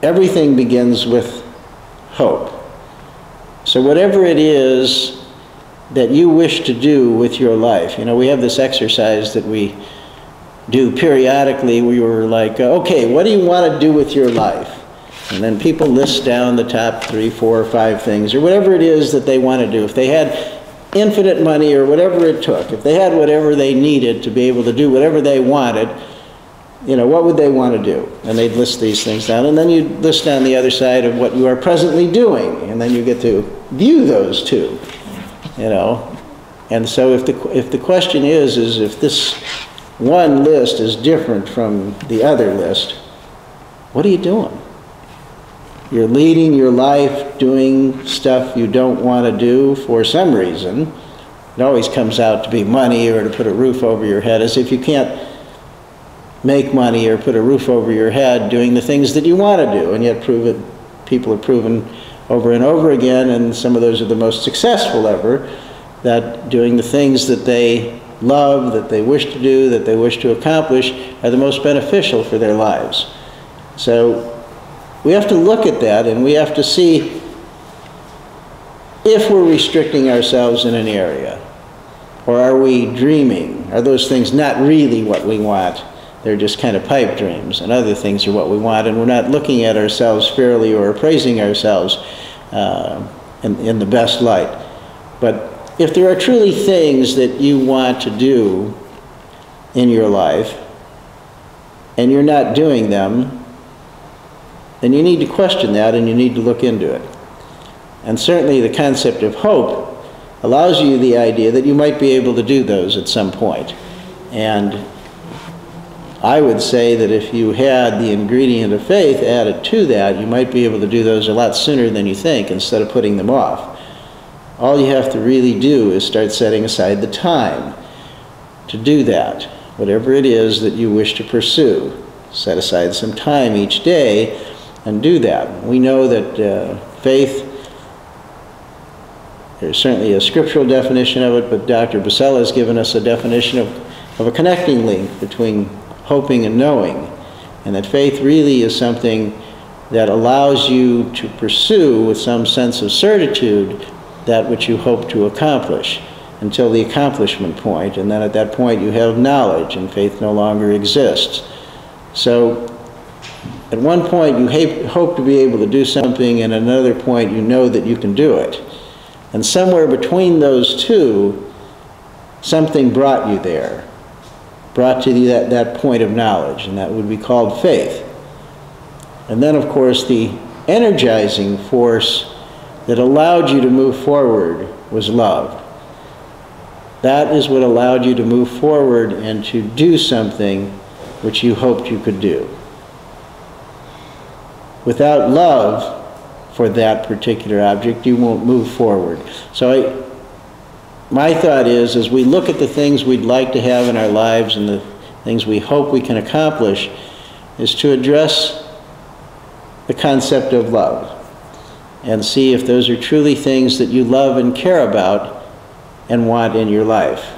everything begins with hope. So whatever it is that you wish to do with your life, you know, we have this exercise that we do periodically. We were like, okay, what do you want to do with your life? And then people list down the top 3, 4, or 5 things, or whatever it is that they want to do. If they had infinite money or whatever it took, if they had whatever they needed to be able to do whatever they wanted, you know, what would they want to do? And they'd list these things down. And then you'd list down the other side of what you are presently doing. And then you get to view those two, you know. And so if the question is if this one list is different from the other list, what are you doing? You're leading your life doing stuff you don't want to do for some reason. It always comes out to be money or to put a roof over your head, as if you can't make money or put a roof over your head doing the things that you want to do. And yet people have proven over and over again, and some of those are the most successful ever, that doing the things that they love, that they wish to do, that they wish to accomplish, are the most beneficial for their lives. So we have to look at that, and we have to see if we're restricting ourselves in an area, or are we dreaming? Are those things not really what we want? They're just kind of pipe dreams, and other things are what we want, and we're not looking at ourselves fairly or appraising ourselves in the best light. But if there are truly things that you want to do in your life, and you're not doing them, then you need to question that, and you need to look into it. And certainly the concept of hope allows you the idea that you might be able to do those at some point. And I would say that if you had the ingredient of faith added to that, you might be able to do those a lot sooner than you think, instead of putting them off. All you have to really do is start setting aside the time to do that, whatever it is that you wish to pursue. Set aside some time each day and do that. We know that faith, there's certainly a scriptural definition of it, but Dr. Basella has given us a definition of a connecting link between hoping and knowing, and that faith really is something that allows you to pursue with some sense of certitude that which you hope to accomplish until the accomplishment point, and then at that point you have knowledge and faith no longer exists. So at one point you hope to be able to do something, and at another point you know that you can do it. And somewhere between those two, something brought you there, brought to you that point of knowledge, and that would be called faith. And then, of course, the energizing force that allowed you to move forward was love. That is what allowed you to move forward and to do something which you hoped you could do. Without love for that particular object, you won't move forward. So my thought is, as we look at the things we'd like to have in our lives and the things we hope we can accomplish, is to address the concept of love and see if those are truly things that you love and care about and want in your life.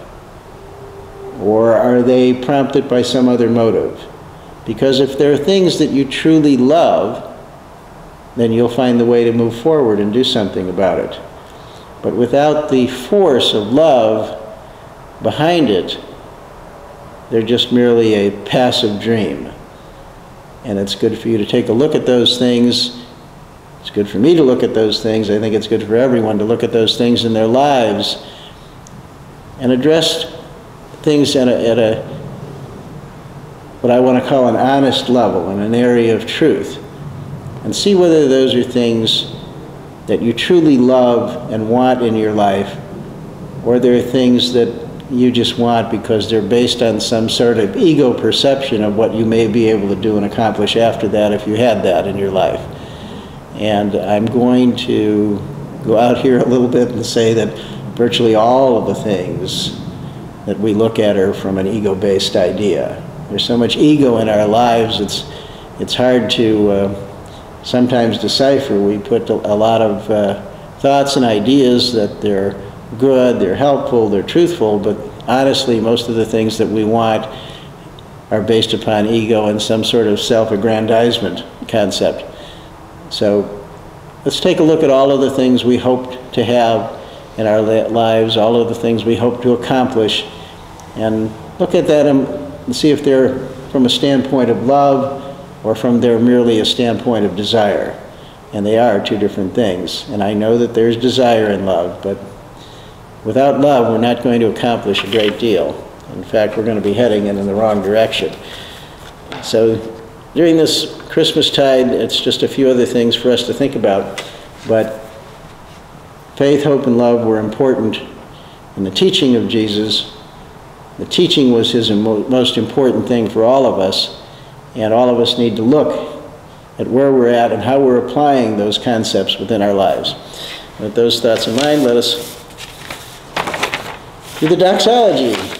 Or are they prompted by some other motive? Because if there are things that you truly love, then you'll find the way to move forward and do something about it. But without the force of love behind it, they're just merely a passive dream. And it's good for you to take a look at those things. It's good for me to look at those things. I think it's good for everyone to look at those things in their lives and address things at what I want to call an honest level, in an area of truth, and see whether those are things that you truly love and want in your life, or they're things that you just want because they're based on some sort of ego perception of what you may be able to do and accomplish after that if you had that in your life. And I'm going to go out here a little bit and say that virtually all of the things that we look at are from an ego-based idea. There's so much ego in our lives, it's hard to sometimes decipher. We put a lot of thoughts and ideas that they're good, they're helpful, they're truthful, but honestly most of the things that we want are based upon ego and some sort of self-aggrandizement concept. So let's take a look at all of the things we hoped to have in our lives, all of the things we hope to accomplish, and look at that and see if they're from a standpoint of love or from they're merely a standpoint of desire. And they are two different things. And I know that there's desire in love, but without love, we're not going to accomplish a great deal. In fact, we're going to be heading in the wrong direction. So during this Christmastide, it's just a few other things for us to think about. But faith, hope, and love were important in the teaching of Jesus. The teaching was his most important thing for all of us, and all of us need to look at where we're at and how we're applying those concepts within our lives. With those thoughts in mind, let us do the doxology.